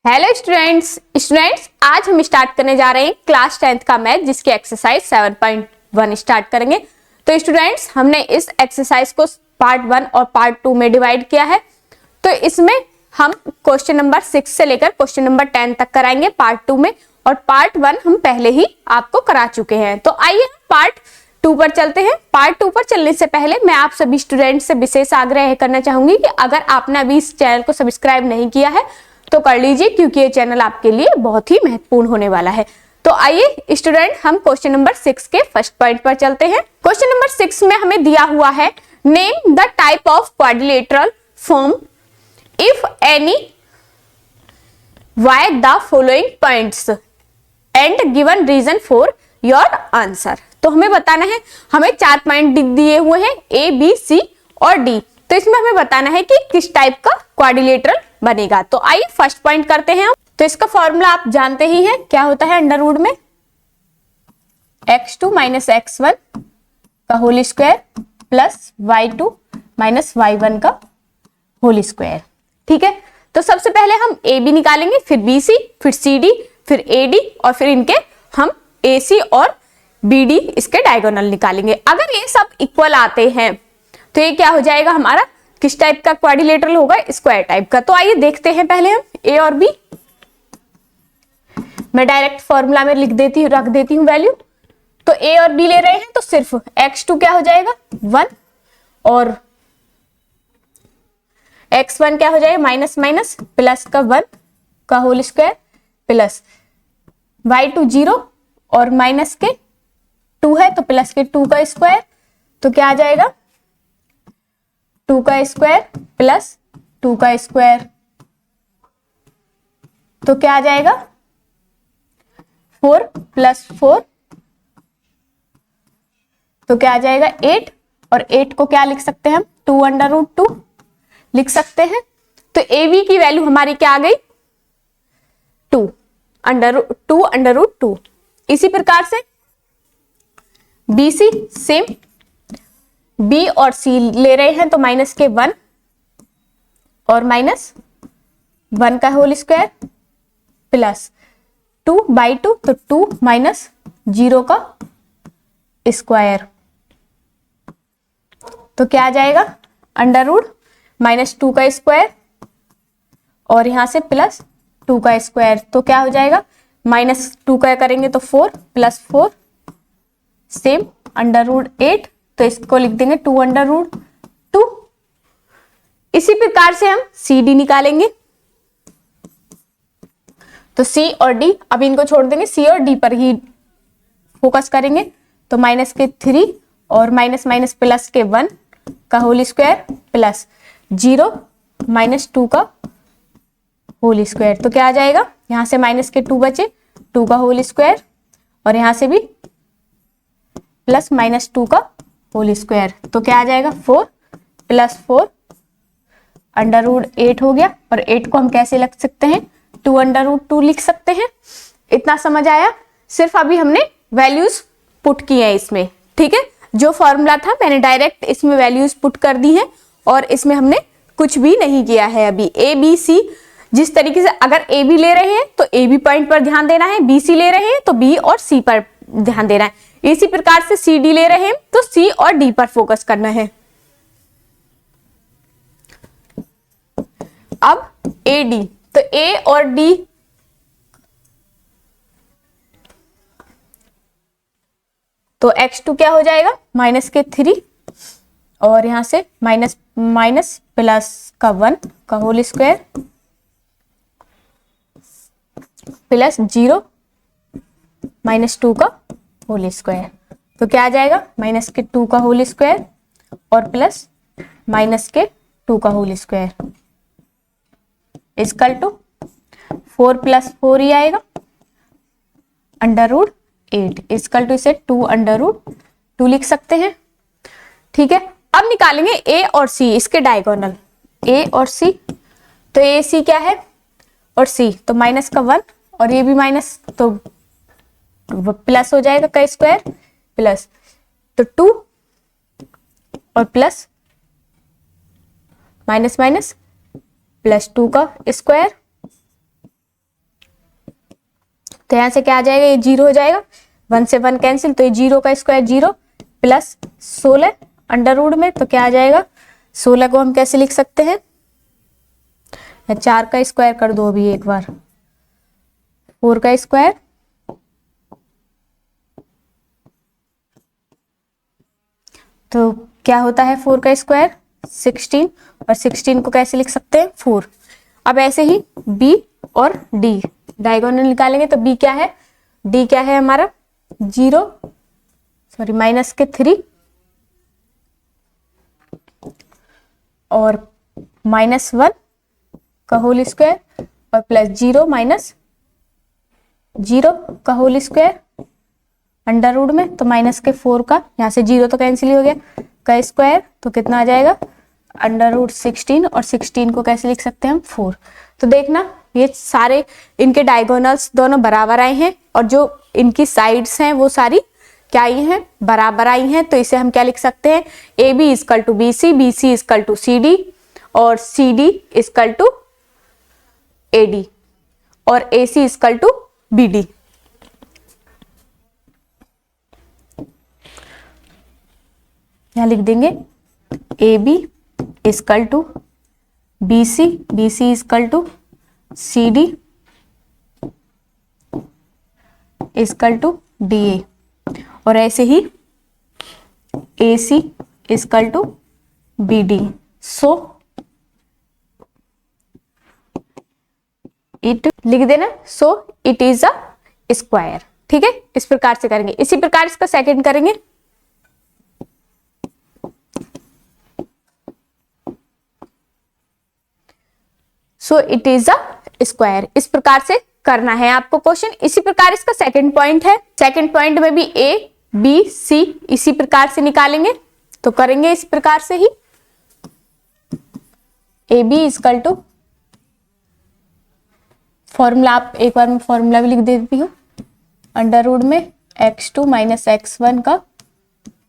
Hello students आज हम start करने जा रहे हैं क्लास 10th का मैथ जिसकी एक्सरसाइज 7.1 स्टार्ट करेंगे। तो स्टूडेंट्स हमने इस एक्सरसाइज को पार्ट 1 और पार्ट 2 में डिवाइड किया है। तो इसमें हम क्वेश्चन नंबर 6 से लेकर क्वेश्चन नंबर 10 तक कराएंगे पार्ट 2 में, और पार्ट 1 हम पहले ही आपको करा चुके हैं। तो आइए पार्ट 2 पर चलते हैं। पार्ट 2 पर चलने से पहले मैं आप सभी स्टूडेंट्स से विशेष आग्रह करना चाहूंगी कि अगर आपने अभी इस चैनल को सब्सक्राइब नहीं किया है तो कर लीजिए, क्योंकि ये चैनल आपके लिए बहुत ही महत्वपूर्ण होने वाला है। तो आइए स्टूडेंट हम क्वेश्चन नंबर 6 के फर्स्ट पॉइंट पर चलते हैं। क्वेश्चन नंबर 6 में हमें दिया हुआ है name the type of quadrilateral form if any by the following points and given reason for your answer. तो हमें बताना है, हमें 4 पॉइंट दिए हुए हैं ए बी सी और डी। तो इसमें हमें बताना है कि किस टाइप का क्वाड्रिलेटरल बनेगा। तो आइए फर्स्ट पॉइंट करते हैं हम। तो इसका फॉर्मूला आप जानते ही हैं, क्या होता है अंडर रूट में x2 माइनस x1 का whole square plus y2 minus y1 का होल स्क्वायर। ठीक है, तो सबसे पहले हम ए बी निकालेंगे, फिर बी सी, फिर सी डी, फिर ए डी, और फिर इनके हम ए सी और बी डी इसके डायगोनल निकालेंगे। अगर ये सब इक्वल आते हैं तो ये क्या हो जाएगा हमारा, किस टाइप का क्वाड्रिलेटरल होगा, स्क्वायर टाइप का। तो आइए देखते हैं पहले हम ए और बी। मैं डायरेक्ट फॉर्मूला में रख देती हूं वैल्यू। तो ए और बी ले रहे हैं तो सिर्फ x2 क्या हो जाएगा 1 और x1 क्या हो जाएगा माइनस माइनस प्लस का 1 का होल स्क्वायर प्लस y2 0 और माइनस के 2 है तो प्लस के 2 का स्क्वायर। तो क्या आ जाएगा 2 का स्क्वायर प्लस 2 का स्क्वायर। तो क्या आ जाएगा 4 प्लस 4, तो क्या आ जाएगा 8, और 8 को क्या लिख सकते हैं हम 2 अंडर रूट 2 लिख सकते हैं। तो ए बी की वैल्यू हमारी क्या आ गई 2 अंडर रूट 2। इसी प्रकार से बी सी सेम, बी और सी ले रहे हैं तो माइनस के 1 और माइनस 1 का होल स्क्वायर प्लस 2 बाई 2, तो 2 माइनस 0 का स्क्वायर। तो क्या आ जाएगा अंडर रूट माइनस 2 का स्क्वायर और यहां से प्लस 2 का स्क्वायर। तो क्या हो जाएगा माइनस 2 का करेंगे तो 4 प्लस 4 सेम अंडर रूट 8, तो इसको लिख देंगे 2 अंडर रूट 2। इसी प्रकार से हम सी डी निकालेंगे। तो सी और डी, अब इनको छोड़ देंगे, सी और डी पर ही फोकस करेंगे। तो माइनस के 3 और माइनस माइनस प्लस के 1 का होल स्क्वायर प्लस 0 माइनस 2 का होल स्क्वायर। तो क्या आ जाएगा, यहां से माइनस के 2 बचे, 2 का होल स्क्वायर, और यहां से भी प्लस माइनस 2 का होल स्क्वायर। तो क्या आ जाएगा 4 प्लस 4 अंडर रूट 8 हो गया, और 8 को हम कैसे लिख सकते हैं 2 अंडर रूट 2 लिख सकते हैं। इतना समझ आया। सिर्फ अभी हमने वैल्यूज पुट की है इसमें। ठीक है, जो फॉर्मूला था मैंने डायरेक्ट इसमें वैल्यूज पुट कर दी है, और इसमें हमने कुछ भी नहीं किया है अभी। ए बी सी जिस तरीके से, अगर ए बी ले रहे हैं तो ए बी पॉइंट पर ध्यान देना है, बी सी ले रहे हैं तो बी और सी पर ध्यान देना है। इसी प्रकार से सी डी ले रहे हैं तो सी और डी पर फोकस करना है। अब ए डी, तो ए और डी, तो x2 क्या हो जाएगा माइनस के 3 और यहां से माइनस माइनस प्लस का 1 का होल स्क्वायर प्लस 0 माइनस 2 का होल स्क्वायर। तो क्या आ जाएगा माइनस के 2 का होल स्क्वायर और प्लस माइनस के 2 का whole square equal to 4 plus 4 ही आएगा अंडर रूट 8 इक्वल टू इसे 2 अंडर रूट 2 लिख सकते हैं। ठीक है, अब निकालेंगे ए और सी इसके डायगोनल। ए और सी, तो ए सी क्या है और सी, तो माइनस का 1 और ये भी माइनस, तो प्लस हो जाएगा का स्क्वायर प्लस, तो 2 और प्लस माइनस माइनस प्लस 2 का स्क्वायर तो यहाँ से क्या आ जाएगा, ये 0 हो जाएगा, 1 से 1 कैंसिल, तो ये 0 का स्क्वायर 0 प्लस 16 अंडर रूट में, तो क्या आ जाएगा, 16 को हम कैसे लिख सकते हैं, या 4 का स्क्वायर कर दो अभी एक बार, 4 का स्क्वायर तो क्या होता है 4 का स्क्वायर 16, और 16 को कैसे लिख सकते हैं 4। अब ऐसे ही b और d डायगोनल निकालेंगे, तो b क्या है, d क्या है हमारा 0 सॉरी माइनस के 3 और -1 का होल स्क्वायर और प्लस 0 माइनस 0 का होल स्क्वायर अंडर रूट में, तो माइनस के 4 का, यहाँ से 0 तो कैंसिल ही हो गया, का स्क्वायर तो कितना आ जाएगा अंडर रूट 16, और 16 को कैसे लिख सकते हैं हम 4। तो देखना ये सारे इनके डायगोनल्स दोनों बराबर आए हैं, और जो इनकी साइड्स हैं वो सारी क्या आई हैं, बराबर आई हैं। तो इसे हम क्या लिख सकते हैं, A B equal to B C, B C equal to C D, और C D equal to A D, और A C equal to B D. यहां लिख देंगे A B equal to B C, B C equal to C D equal to D A, और ऐसे ही A C equal to B D. So it लिख देना, so it is a square. ठीक है, इस प्रकार से करेंगे। इसी प्रकार इसका सेकंड करेंगे। सो इट इज अ स्क्वायर, इस प्रकार से करना है आपको क्वेश्चन। इसी प्रकार इसका सेकंड पॉइंट है, सेकंड पॉइंट में भी ए बी सी इसी प्रकार से निकालेंगे। तो करेंगे इस प्रकार से ही, A B equal to, formula आप एक बार मैं फॉर्मूला भी लिख देती हूँ, अंडर रूट में x2 माइनस x1 का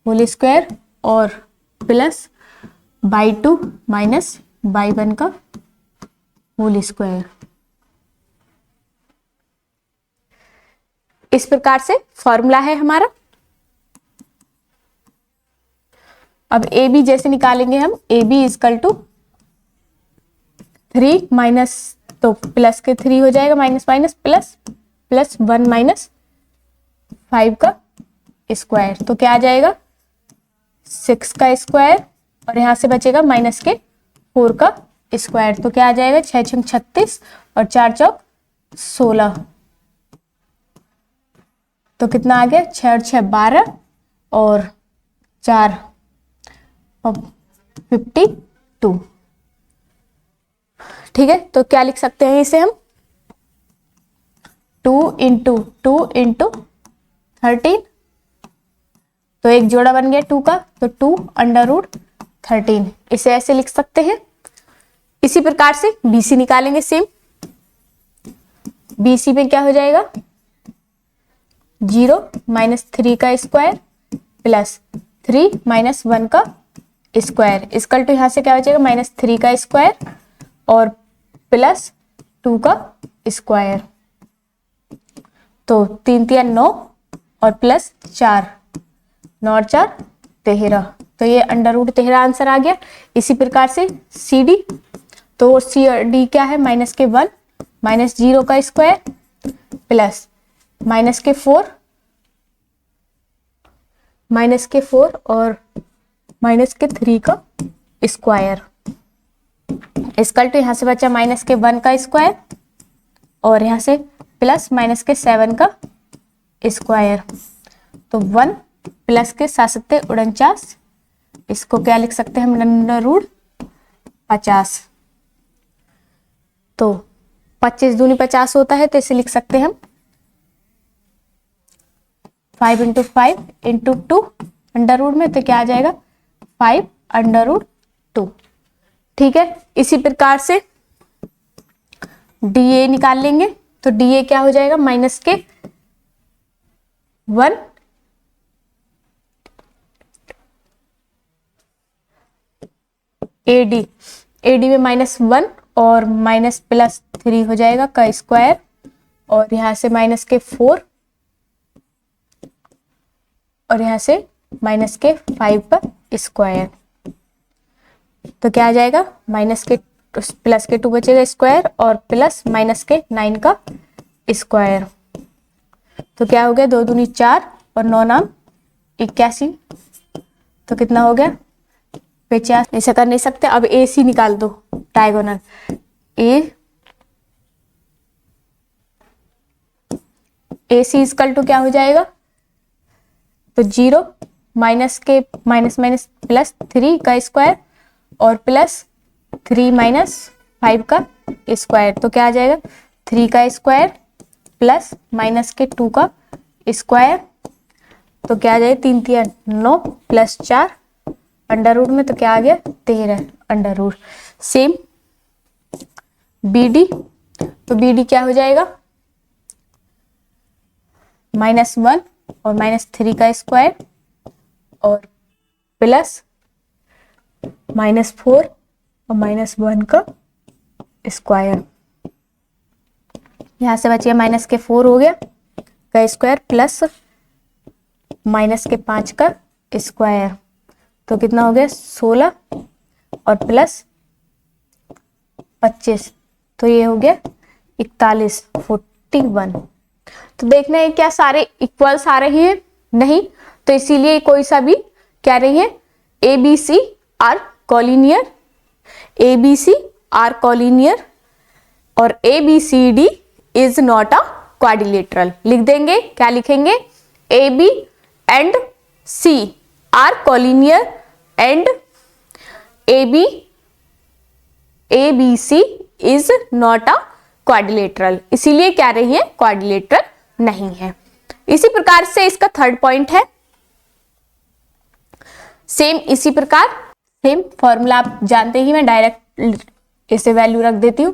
होल स्क्वायर और प्लस y2 माइनस y1 का होल स्क्वायर। इस प्रकार से फॉर्मूला है हमारा। अब ए बी जैसे निकालेंगे हम, A B equal to 3 minus, तो प्लस के 3 हो जाएगा, minus minus plus, plus 1 minus 5 का स्क्वायर, तो क्या आ जाएगा 6 का स्क्वायर, और यहां से बचेगा माइनस के 4 का स्क्वायर, तो क्या आ जाएगा 6 छंग 36 और 4 चौक 16, तो कितना आ गया 6 और 6 12 और 4 और 52। ठीक है, तो क्या लिख सकते हैं इसे हम 2 इंटू 2 इंटू 13, तो एक जोड़ा बन गया 2 का, तो 2 अंडर रूट 13, इसे ऐसे लिख सकते हैं। इसी प्रकार से BC निकालेंगे सेम। BC में क्या हो जाएगा 0 माइनस 3 का स्क्वायर प्लस 3 माइनस 1 का स्क्वायर, इसकल टू यहां से क्या हो जाएगा माइनस 3 का स्क्वायर और प्लस 2 का स्क्वायर, तो 3 3 9 और प्लस 4, 9 और 4 13, तो ये अंडर रूट 13 आंसर आ गया। इसी प्रकार से सी डी, तो सी और डी क्या है माइनस के 1 माइनस 0 का स्क्वायर प्लस माइनस के 4 और माइनस के 3 का स्क्वायर, इसकल टू यहां से बचा माइनस के 1 का स्क्वायर और यहां से प्लस माइनस के 7 का स्क्वायर, तो 1 प्लस के 7 49, इसको क्या लिख सकते हैं हम अंडर रूट 50, तो 25 दूनी 50 होता है, तो इसे लिख सकते हैं हम 5 इंटू 5 इंटू 2 अंडर रूट में, तो क्या आ जाएगा 5 अंडर रूट 2। ठीक है, इसी प्रकार से DA निकाल लेंगे, तो DA क्या हो जाएगा माइनस के 1 AD में माइनस 1 और माइनस प्लस 3 हो जाएगा का स्क्वायर और यहाँ से माइनस के 4 और यहाँ से माइनस के 5 का स्क्वायर। तो क्या आ जाएगा, माइनस के प्लस के 2 बचेगा स्क्वायर और प्लस माइनस के 9 का स्क्वायर। तो क्या हो गया, 2 दूनी 4 और 9 नाम 81। तो कितना हो गया 50। ऐसा कर नहीं सकते, अब ए सी निकाल दो diagonal. A C equal to क्या हो जाएगा, तो 0 माइनस के माइनस माइनस प्लस 3 का स्क्वायर और प्लस 3 माइनस 5 का स्क्वायर। तो क्या आ जाएगा 3 का स्क्वायर प्लस माइनस के 2 का स्क्वायर। तो क्या आ जाएगा 3 3 9 प्लस 4 अंडर रूट में, तो क्या आ गया 13 under root. Same B D, तो बी डी क्या हो जाएगा -1 और -3 का स्क्वायर और प्लस -4 और -1 का स्क्वायर। यहां से बचिए माइनस के 4 हो गया का स्क्वायर प्लस माइनस के 5 का स्क्वायर। तो कितना हो गया 16 और प्लस 25, तो ये हो गया 41 41। तो देखना है क्या सारे इक्वल्स आ रहे हैं, नहीं, तो इसीलिए कोई सा भी क्या रही है, A B C are collinear, A B C are collinear और A B C D is not a quadrilateral. लिख देंगे, क्या लिखेंगे, A B and C are collinear and A B C is not a quadrilateral, इसीलिए क्या रही है quadrilateral नहीं है। इसी प्रकार से इसका थर्ड पॉइंट है, सेम इसी प्रकार सेम फॉर्मूला आप जानते ही, मैं डायरेक्ट इसे वैल्यू रख देती हूं।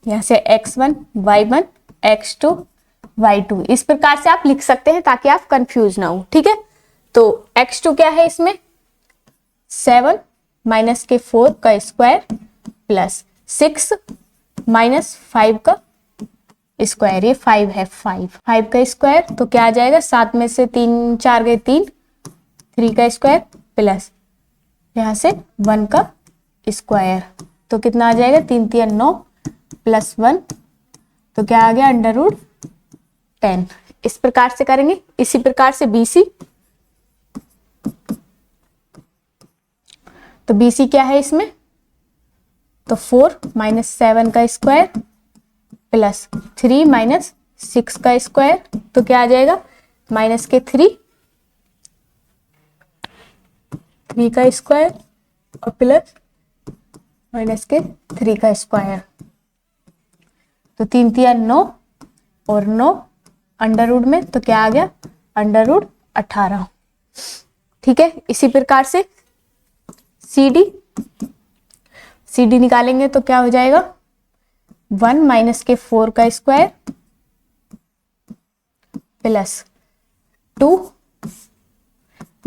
यहां से x1 y1 x2 y2 इस प्रकार से आप लिख सकते हैं ताकि आप कंफ्यूज ना हो, ठीक है। तो x2 क्या है इसमें 7 माइनस के 4 का स्क्वायर प्लस 6 माइनस 5 का स्क्वायर, ये 5 है, 5 का स्क्वायर। तो क्या आ जाएगा 7 में से 3 4 गए 3 का स्क्वायर प्लस यहां से 1 का स्क्वायर। तो कितना आ जाएगा 3 3 9 प्लस 1, तो क्या आ गया अंडर रूट 10। इस प्रकार से करेंगे। इसी प्रकार से BC, तो BC क्या है इसमें, तो 4 माइनस 7 का स्क्वायर प्लस 3 माइनस 6 का स्क्वायर। तो क्या आ जाएगा माइनस के 3 का स्क्वायर और प्लस माइनस के 3 का स्क्वायर। तो 3 3 9 और 9 अंडर रूट में, तो क्या आ गया अंडर रूट 18, ठीक है। इसी प्रकार से CD निकालेंगे तो क्या हो जाएगा 1 माइनस के 4 का स्क्वायर प्लस 2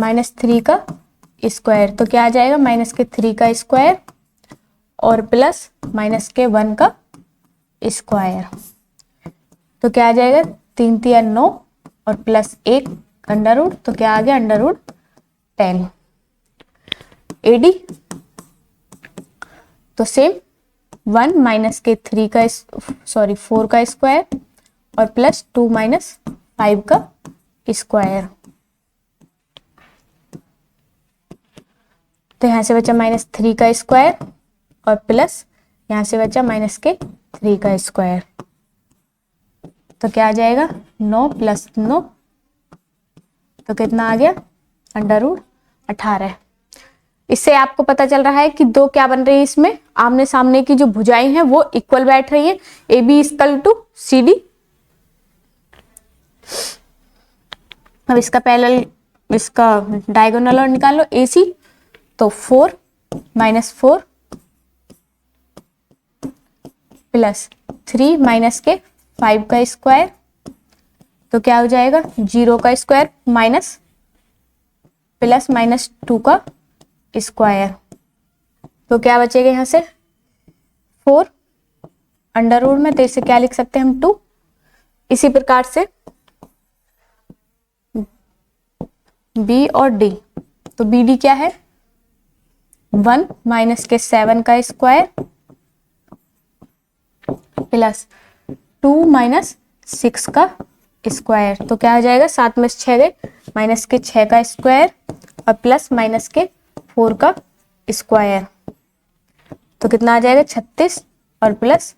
माइनस 3 का स्क्वायर। तो क्या आ जाएगा माइनस के 3 का स्क्वायर और प्लस माइनस के 1 का स्क्वायर। तो क्या आ जाएगा 3 3 9 और प्लस 1 अंडर रूट, तो क्या आ गया अंडर रूट 10। AD, तो सेम 1 माइनस के 4 का स्क्वायर और प्लस 2 माइनस 5 का स्क्वायर। तो यहां से बचा माइनस 3 का स्क्वायर और प्लस यहां से बचा माइनस के 3 का स्क्वायर। तो क्या आ जाएगा 9 प्लस 9, तो कितना आ गया अंडर रूट 18। इससे आपको पता चल रहा है कि दो क्या बन रही है, इसमें आमने सामने की जो भुजाएं हैं वो इक्वल बैठ रही है। AB equal to CD। अब इसका पैरेलल, इसका डायगोनल और निकाल लो AC। तो 4 माइनस 4 प्लस 3 माइनस के 5 का स्क्वायर। तो क्या हो जाएगा 0 का स्क्वायर माइनस प्लस माइनस 2 का स्क्वायर। तो क्या बचेगा यहां से 4 अंडर रूट में, तो इसे क्या लिख सकते हैं हम 2। इसी प्रकार से बी और डी, तो बी डी क्या है 1 माइनस के 7 का स्क्वायर प्लस 2 माइनस 6 का स्क्वायर, तो क्या हो जाएगा 7 में से 6 गए, माइनस के 6 का स्क्वायर और प्लस माइनस के 4 का स्क्वायर, तो कितना आ जाएगा 36 और प्लस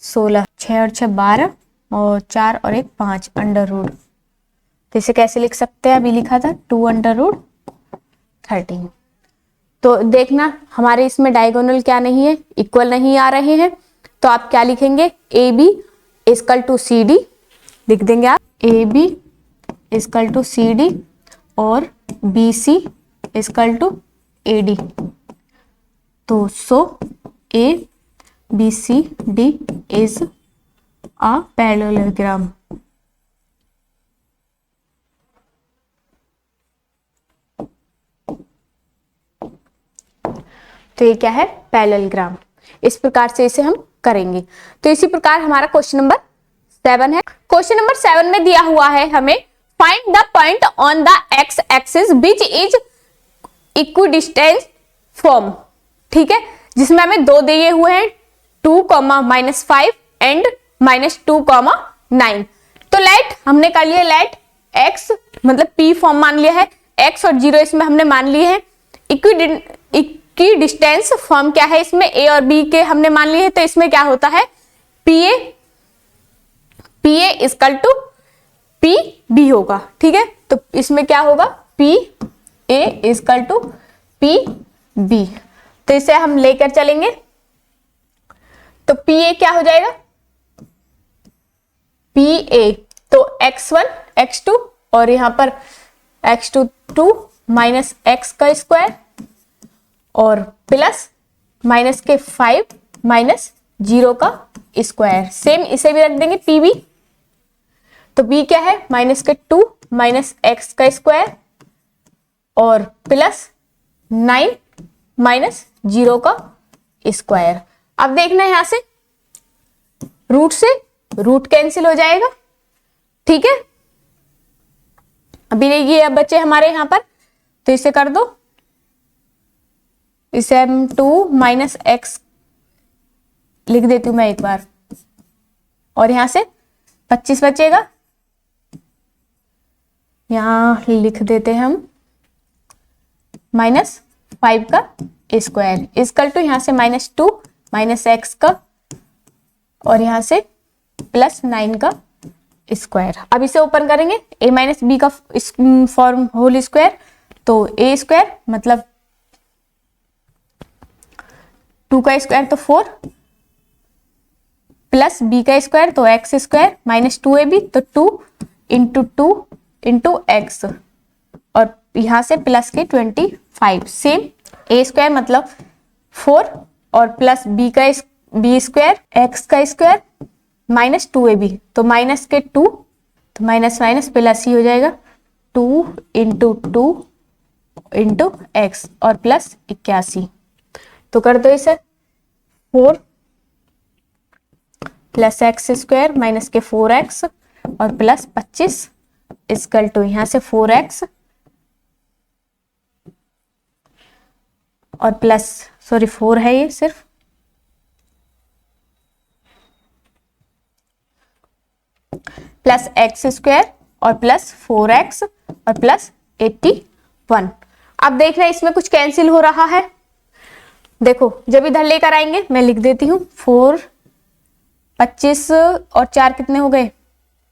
16, 6 और 6 12 और 4 और 1 5 अंडर रूट। तो इसे कैसे लिख सकते हैं, अभी लिखा था 2 अंडर रूट 13। तो देखना हमारे इसमें डायगोनल क्या नहीं है, इक्वल नहीं आ रहे हैं, तो आप क्या लिखेंगे A B equal to C D लिख देंगे आप, A B equal to C D और B C equal to A D. तो so A B C D is a parallelogram. तो ये क्या है पैरेललोग्राम, इस प्रकार से इसे हम करेंगे। तो इसी प्रकार हमारा क्वेश्चन नंबर 7 है। क्वेश्चन नंबर 7 में दिया हुआ है हमें find the point on the x axis which is equidistance from, ठीक है, जिसमें हमें 2 दिए हुए हैं 2, -5 एंड -2, 9। तो लेट हमने कर लिया, लेट x मतलब p फॉर्म मान लिया है, x और 0 इसमें हमने मान लिए हैं। इक्विडिस्टेंस फॉर्म क्या है, इसमें a और b के हमने मान लिए हैं, तो इसमें क्या होता है pa equal to P B होगा, ठीक है। तो इसमें क्या होगा P A equal to P B, तो इसे हम लेकर चलेंगे, तो पी ए क्या हो जाएगा पी ए, तो x1 x2 और यहां पर x2 2 माइनस एक्स का स्क्वायर और प्लस माइनस के 5 माइनस 0 का स्क्वायर, सेम इसे भी रख देंगे पी बी। तो b क्या है माइनस के 2 माइनस एक्स का स्क्वायर और प्लस 9 माइनस 0 का स्क्वायर। अब देखना है यहां से रूट कैंसिल हो जाएगा, ठीक है। अभी ये अब बच्चे हमारे यहां पर, तो इसे कर दो, इसे हम 2 माइनस एक्स लिख देती हूं मैं एक बार, और यहां से 25 बचेगा, यहां लिख देते हैं हम -5 का स्क्वायर इक्वल टू यहां से -2 माइनस एक्स का और यहां से +9 का स्क्वायर। अब इसे ओपन करेंगे a माइनस बी का फॉर्म होल स्क्वायर, तो a स्क्वायर मतलब 2 का स्क्वायर तो 4 प्लस b का स्क्वायर तो x स्क्वायर माइनस 2ab तो 2 इंटू एक्स और यहां से प्लस के 25, सेम a स्क्वायर मतलब 4 और प्लस b स्क्वायर x का स्क्वायर माइनस 2ab तो माइनस के 2 तो माइनस माइनस प्लस ही हो जाएगा 2 इंटू एक्स और प्लस 81। तो कर दो इसे 4 प्लस एक्स स्क्वायर माइनस के 4x और प्लस 25 इक्वल टू यहां से 4x और प्लस 4 है ये सिर्फ प्लस एक्स स्क्वायर और प्लस 4x और प्लस 81। अब देख रहे हैं इसमें कुछ कैंसिल हो रहा है, देखो जब इधर लेकर आएंगे मैं लिख देती हूँ 4 25 और 4 कितने हो गए,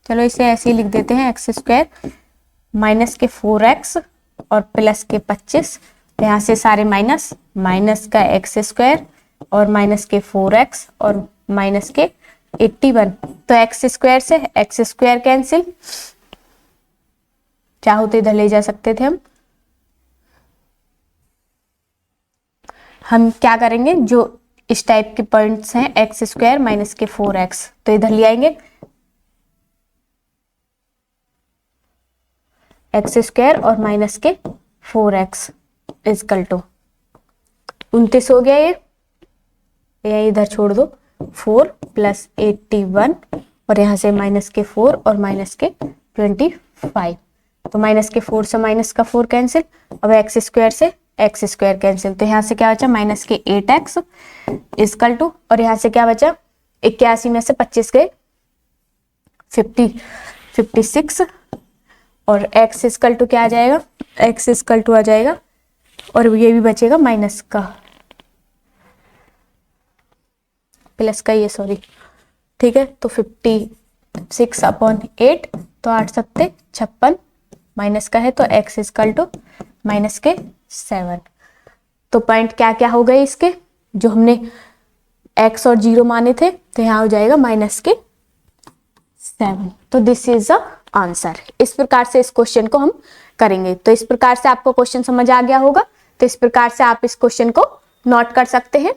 चलो इसे ऐसे ही लिख देते हैं एक्स स्क्वायर माइनस के 4x और प्लस के 25, यहाँ से सारे माइनस का एक्स स्क्वायर और माइनस के 4x और माइनस के 81, तो एक्स स्क्वायर से एक्स स्क्वायर कैंसिल, चाहो तो इधर ले जा सकते थे हम क्या करेंगे जो इस टाइप के पॉइंट्स हैं एक्स स्क्वायर माइनस के 4x तो इधर ले आएंगे एक्स स्क्वायर और माइनस के 4x इक्वल टू 29 हो गया, ये इधर छोड़ दो 4 प्लस 81 और यहाँ से माइनस के 4 और माइनस के 25। तो माइनस के 4 से माइनस का 4 कैंसिल, अब एक्स स्क्वायर से एक्स स्क्वायर कैंसिल, तो यहाँ से क्या बचा माइनस के 8x इजकल टू, और यहाँ से क्या बचा 81 में से 25 गए 56 और x इजकल टू क्या आ जाएगा, x इजकल टू आ जाएगा और ये भी बचेगा माइनस का प्लस का, ये सॉरी, ठीक है। तो 56/8, तो 8 सत्ते 56, माइनस का है तो x इजकल टू माइनस के 7। तो पॉइंट क्या क्या हो गए इसके, जो हमने x और 0 माने थे, तो यहाँ हो जाएगा माइनस के 7। तो दिस इज द आंसर। इस प्रकार से इस क्वेश्चन को हम करेंगे। तो इस प्रकार से आपको क्वेश्चन समझ आ गया होगा। तो इस प्रकार से आप इस क्वेश्चन को नोट कर सकते हैं,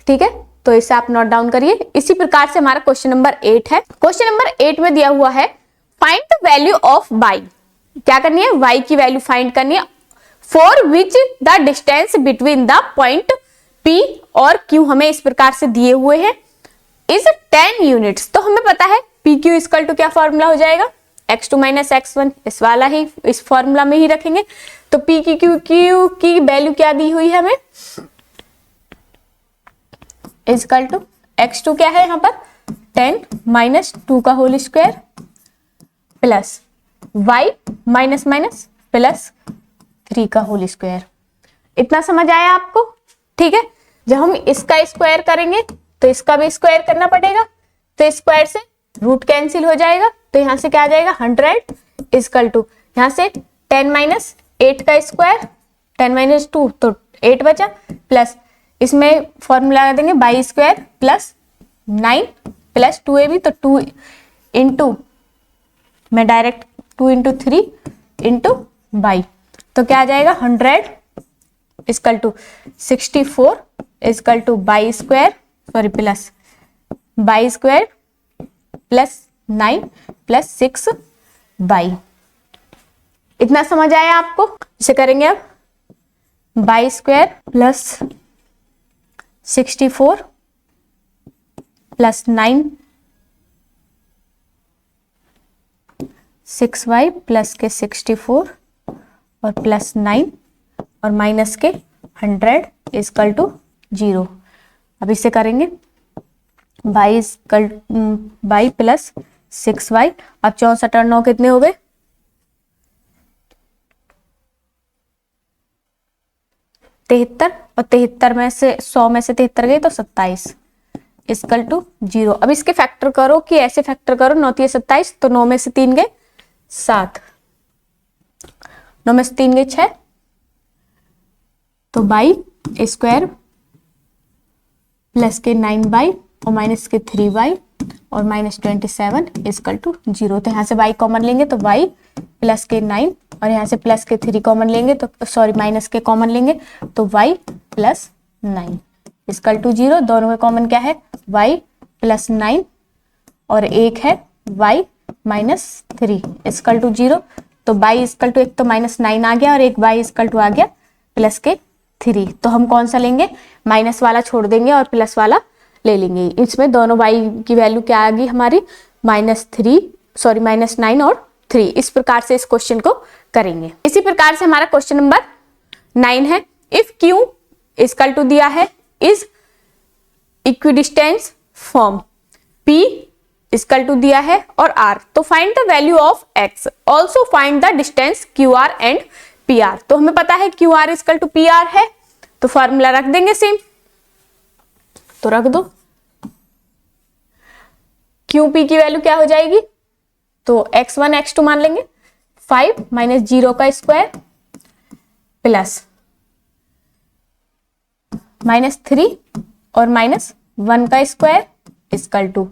ठीक है। तो इसे आप नोट डाउन करिए। इसी प्रकार से हमारा क्वेश्चन नंबर 8 है। क्वेश्चन नंबर 8 में दिया हुआ है find the value of y। क्या करनी है, y की वैल्यू फाइंड करनी है। For which the distance between the point P और Q हमें इस प्रकार से दिए हुए हैं इज 10 यूनिट्स। तो हमें पता है PQ इक्वल टू क्या फॉर्मूला हो जाएगा, x2 माइनस x1, इस वाला ही इस फॉर्मूला में ही रखेंगे। तो P की Q की वैल्यू क्या दी हुई है हमें, इक्वल टू x2 क्या है यहाँ पर 10 माइनस 2 का whole square plus y minus minus plus 3 का होल स्क्वायर। इतना समझ आया आपको, ठीक है। जब हम इसका स्क्वायर करेंगे तो इसका भी स्क्वायर करना पड़ेगा, तो स्क्वायर से रूट कैंसिल हो जाएगा, तो यहां से क्या आ जाएगा 100 इक्वल टू, यहां से 10 माइनस 8 का स्क्वायर 10 माइनस 2 तो 8 बचा, प्लस इसमें फॉर्मूला लगा देंगे by square plus 9 plus 2ab, तो 2 इंटू मैं डायरेक्ट 2 इंटू 3 इंटू बाई, तो क्या आ जाएगा 100 equal to 64 equal to y square sorry plus y square plus 9 plus 6 y. इतना समझ आया आपको। इसे करेंगे अब y square plus 64 plus 9 6y plus के 64 और प्लस 9 और माइनस के 100 इक्वल टू 0। अब इसे करेंगे बाई प्लस 6y। अब 64 और 9 कितने हो गए 73 और 73 में से 100 में से 73 गए तो 27 इक्वल टू 0। अब इसके फैक्टर करो कि ऐसे फैक्टर करो 9 3 27, तो 9 में से 3 गए 7, 9 में से 3 गए 6, तो बाई स्क्वायर प्लस के 9y और माइनस के 3y और माइनस 27 इक्वल टू 0। तो यहाँ से y कॉमन लेंगे तो y प्लस के 9 और यहाँ से प्लस के 3 कॉमन लेंगे तो सॉरी माइनस के कॉमन लेंगे तो y प्लस 9 इक्वल टू 0। दोनों में कॉमन क्या है y प्लस 9 और एक है y माइनस 3 इक्वल टू 0। तो y इक्वल टू एक तो माइनस 9 आ गया और एक y इक्वल टू आ गया प्लस के 3। तो हम कौन सा लेंगे, माइनस वाला छोड़ देंगे और प्लस वाला ले लेंगे। इसमें दोनों y की वैल्यू क्या आ गई हमारी माइनस 9 और 3। इस प्रकार से इस क्वेश्चन को करेंगे। इसी प्रकार से हमारा क्वेश्चन नंबर 9 है। इफ Q इक्वल टू दिया है is equidistance form, P equal to दिया है और R, तो find the value of X। Also find the distance QR and PR। तो हमें पता है QR इक्वल टू PR है, तो फॉर्मूला रख देंगे सेम, तो रख दो। QP की वैल्यू क्या हो जाएगी, तो x1 x2 मान लेंगे 5 माइनस 0 का स्क्वायर प्लस माइनस 3 और माइनस 1 का स्क्वायर इक्वल टू,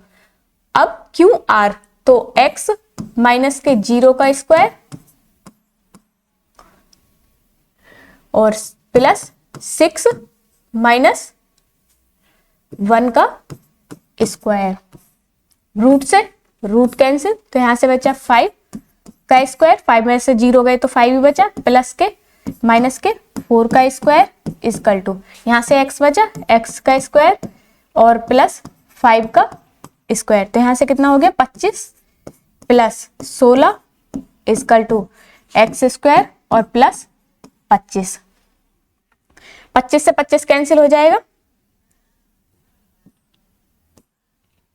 अब QR तो x माइनस के 0 का स्क्वायर और प्लस 6 माइनस 1 का स्क्वायर, रूट से रूट कैंसिल, तो यहां से बचा 5 का स्क्वायर, 5 में से 0 गए तो 5 ही बचा, प्लस के माइनस के 4 का स्क्वायर इक्वल टू, यहां से x बचा x का स्क्वायर और प्लस 5 का स्क्वायर। तो यहां से कितना हो गया 25 plus 16 equal to x square और प्लस 25। 25 से 25 कैंसिल हो जाएगा।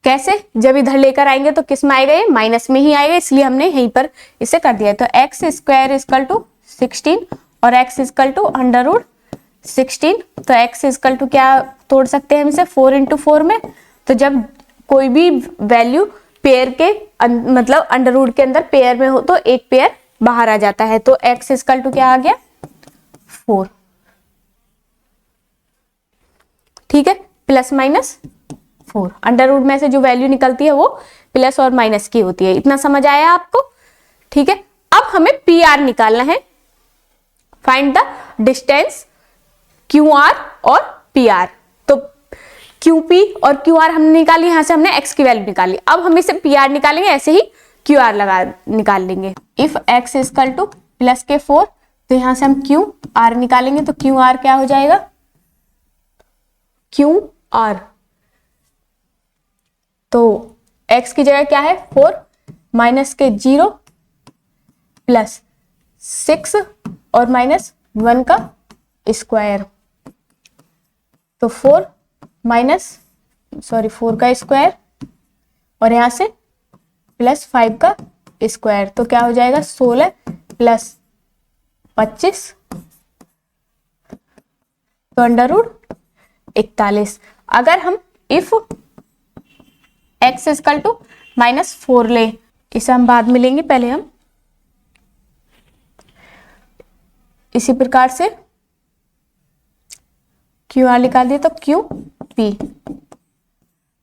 कैसे? जब इधर लेकर आएंगे तो किस में आएगा, ये माइनस में ही आएगा, इसलिए हमने यहीं पर इसे कर दिया है। तो एक्स स्क्वायर इक्वल टू 16 और x equal to under root 16। तो एक्स इक्वल टू क्या तोड़ सकते हैं हम इसे 4 इंटू 4 में। तो जब कोई भी वैल्यू पेयर के मतलब अंडर रूट के अंदर पेयर में हो तो एक पेयर बाहर आ जाता है। तो एक्स इक्वल टू क्या आ गया 4। ठीक है, प्लस माइनस 4। अंडर रूट में से जो वैल्यू निकलती है वो प्लस और माइनस की होती है। इतना समझ आया आपको? ठीक है, अब हमें पी आर निकालना है। Find the distance Q R और पी आर। तो क्यू पी और क्यू आर हमने निकाली, यहां से हमने एक्स की वैल्यू निकाली। अब हम इसे पी आर निकालेंगे, ऐसे ही क्यू आर निकाल लेंगे। If x equal two plus के 4, तो यहां से हम क्यू आर निकालेंगे। तो क्यू आर क्या हो जाएगा, क्यू आर, तो x की जगह क्या है 4 माइनस के 0 प्लस 6 और माइनस 1 का स्क्वायर। तो 4 का स्क्वायर और यहां से प्लस 5 का स्क्वायर। तो क्या हो जाएगा 16 प्लस 25 तो अंडर रूट 41। अगर हम इफ x इक्वल टू -4 ले, इसे हम बाद में लेंगे, पहले हम इसी प्रकार से क्यू आर निकाल दिए। तो क्यू पी,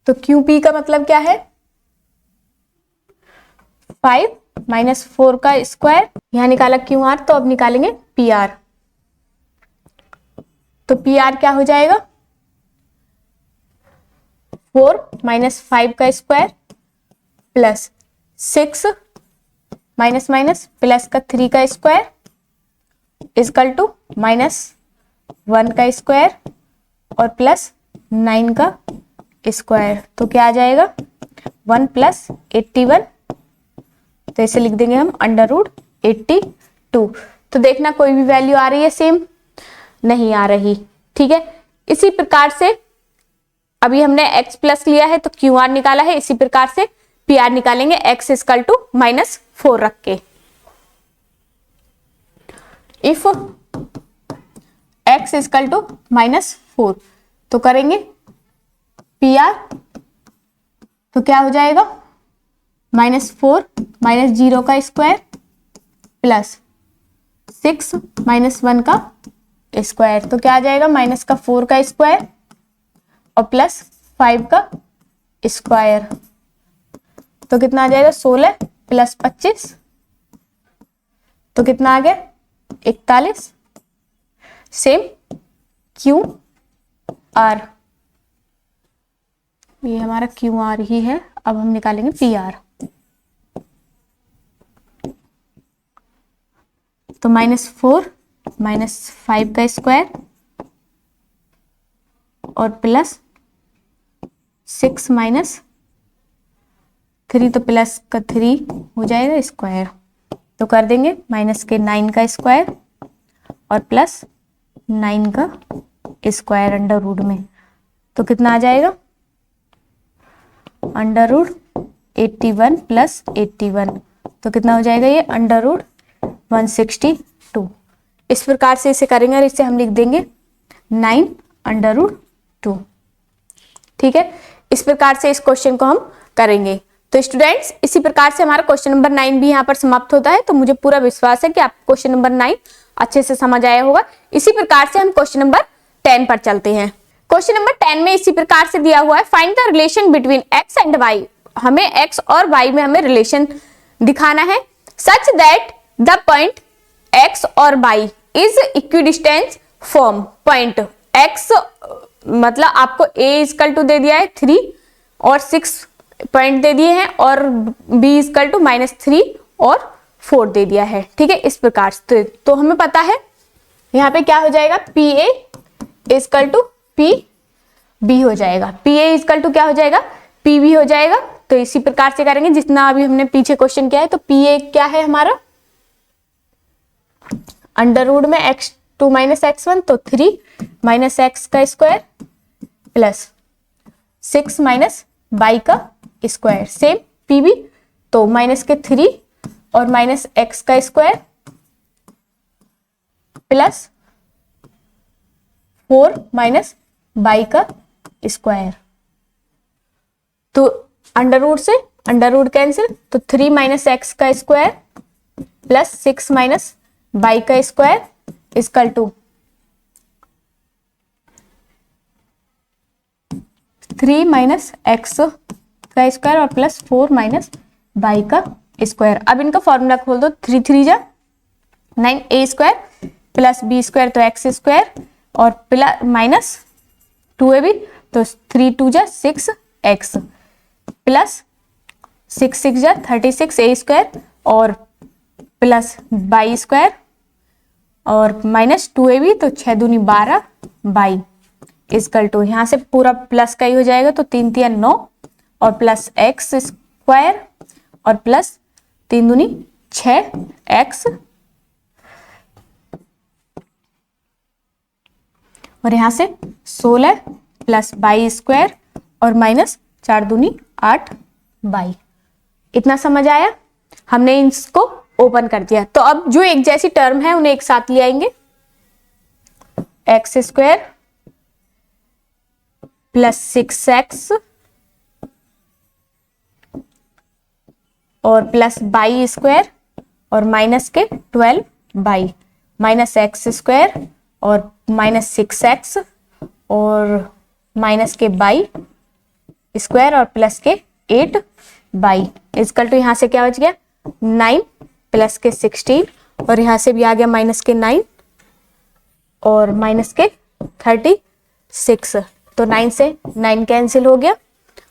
तो क्यू पी का मतलब क्या है 5 माइनस 4 का स्क्वायर। यहां निकाला क्यू आर, तो अब निकालेंगे पी आर। तो पी आर क्या हो जाएगा 4 माइनस 5 का square plus 6 minus minus plus का 3 का स्क्वायर इक्वल टू -1 का स्क्वायर और प्लस 9 का स्क्वायर। तो क्या आ जाएगा 1 प्लस 81। तो इसे लिख देंगे हम अंडर रूट 82। तो देखना कोई भी वैल्यू आ रही है सेम, नहीं आ रही। ठीक है, इसी प्रकार से अभी हमने x प्लस लिया है तो क्यू आर निकाला है, इसी प्रकार से पी आर निकालेंगे x इक्वल टू -4 रख के। इफ x इक्वल टू -4 तो करेंगे पी आर, तो क्या हो जाएगा -4 माइनस 0 का स्क्वायर प्लस 6 माइनस 1 का स्क्वायर। तो क्या आ जाएगा -4 का स्क्वायर और प्लस 5 का स्क्वायर। तो कितना आ जाएगा 16 प्लस 25 तो कितना आ गया 41। सेम क्यू आर, ये हमारा क्यू आर ही है। अब हम निकालेंगे पी आर। तो -4 माइनस 5 का स्क्वायर और प्लस 6 माइनस 3, तो प्लस का 3 हो जाएगा स्क्वायर। तो कर देंगे माइनस के 9 का स्क्वायर और प्लस 9 का स्क्वायर अंडर रूट में। तो कितना आ जाएगा अंडर रूट 81 प्लस 81। तो कितना हो जाएगा ये अंडर रूट 162। इस प्रकार से इसे करेंगे और इसे हम लिख देंगे 9 अंडर रूट 2। ठीक है, इस प्रकार से इस क्वेश्चन को हम करेंगे। तो स्टूडेंट्स, इसी प्रकार से हमारा क्वेश्चन नंबर 9 भी यहाँ पर समाप्त होता है। तो मुझे पूरा विश्वास है कि आपको क्वेश्चन नंबर 9 अच्छे से समझ आया होगा। इसी प्रकार से हम क्वेश्चन नंबर 10 पर चलते हैं। क्वेश्चन नंबर 10 में इसी प्रकार से दिया हुआ है, find the relation between x and y। हमें x और y में हमें रिलेशन दिखाना है such that the point x और y is equidistance from point x, मतलब आपको a इक्वल टू दे दिया है 3 और 6 पॉइंट दे दिए हैं और b इक्वल टू -3 और 4 दे दिया है। ठीक है, इस प्रकार से तो हमें पता है यहाँ पे क्या हो जाएगा, P A equal to P B हो जाएगा। पी ए इक्वल टू क्या हो जाएगा, पी बी हो जाएगा। तो इसी प्रकार से करेंगे जितना अभी हमने पीछे क्वेश्चन किया है। तो पी ए क्या है हमारा, अंडर रूट में x2 माइनस x1, तो 3 माइनस एक्स का स्क्वायर प्लस 6 माइनस बाई का स्क्वायर। सेम पी बी, तो माइनस के 3 और माइनस एक्स का स्क्वायर प्लस 4 माइनस बाई का स्क्वायर। तो अंडर रूट से अंडर रूट कैंसिल, तो 3 माइनस एक्स का स्क्वायर प्लस 6 माइनस बाई का square equal to 3 minus x का स्क्वायर और प्लस 4 माइनस बाई का स्क्वायर। अब इनका फॉर्मूला खोल दो, 3 3 जा 9 ए स्क्वायर प्लस बी स्क्वायर, तो एक्स स्क्वायर और प्लस माइनस 2ab, तो 3 2 जा 6 एक्स प्लस 6 6 जा 36 ए स्क्वायर और प्लस बाई स्क्वायर और माइनस 2ab, तो 6 दूनी 12 बाई इक्वल टू, यहाँ से पूरा प्लस का ही हो जाएगा, तो 3 3 9 और प्लस एक्स स्क्वायर और प्लस 3 दूनी 6 एक्स और यहाँ से 16 प्लस बाई स्क्वायर और माइनस 4 दूनी 8 बाई। इतना समझ आया? हमने इसको ओपन कर दिया। तो अब जो एक जैसी टर्म है उन्हें एक साथ ले आएंगे, एक्स स्क्वायर प्लस 6x और प्लस बाई स्क्वायर और माइनस के 12 बाई माइनस एक्स स्क्वायर और माइनस 6x और माइनस के बाई स्क्वायर और प्लस के 8 बाई इक्वल टू, यहाँ से क्या बच गया 9 प्लस के 16 और यहाँ से भी आ गया माइनस के 9 और माइनस के 36, तो 9 से 9 कैंसिल हो गया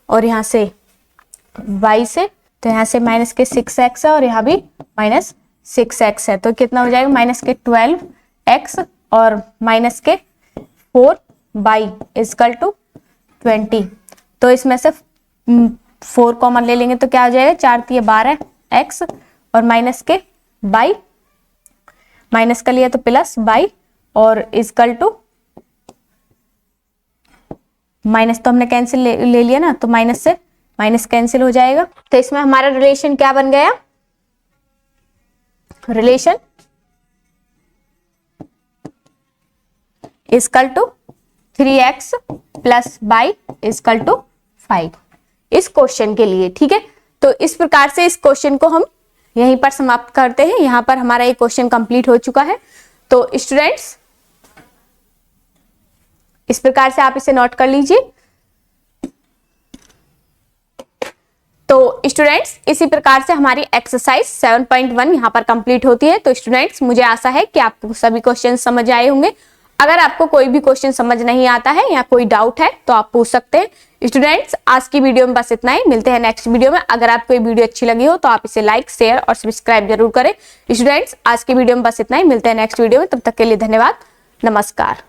और यहाँ से y से, तो यहाँ से माइनस के 6x है और यहाँ भी माइनस 6x है, तो कितना हो जाएगा माइनस के 12x और माइनस के 4 बाई इक्वल टू 20। तो इसमें से 4 कॉमन ले लेंगे तो क्या हो जाएगा 4 3 12 x और माइनस के बाई, माइनस का लिया तो प्लस बाई और इक्वल टू माइनस, तो हमने कैंसिल ले लिया ना, तो माइनस से माइनस कैंसिल हो जाएगा। तो इसमें हमारा रिलेशन क्या बन गया, relation equal to 3x plus y equal to 5 इस क्वेश्चन के लिए। ठीक है, तो इस प्रकार से इस क्वेश्चन को हम यहीं पर समाप्त करते हैं। यहां पर हमारा ये क्वेश्चन कंप्लीट हो चुका है। तो स्टूडेंट्स इस प्रकार से आप इसे नोट कर लीजिए। तो स्टूडेंट्स इसी प्रकार से हमारी एक्सरसाइज 7.1 यहाँ पर कंप्लीट होती है। तो स्टूडेंट्स मुझे आशा है कि आपको सभी क्वेश्चन समझ आए होंगे। अगर आपको कोई भी क्वेश्चन समझ नहीं आता है या कोई डाउट है तो आप पूछ सकते हैं। स्टूडेंट्स आज की वीडियो में बस इतना ही, मिलते हैं नेक्स्ट वीडियो में। अगर आपको ये वीडियो अच्छी लगी हो तो आप इसे लाइक शेयर और सब्सक्राइब जरूर करें। स्टूडेंट्स आज की वीडियो में बस इतना ही, मिलते हैं नेक्स्ट वीडियो में। तब तक के लिए धन्यवाद, नमस्कार।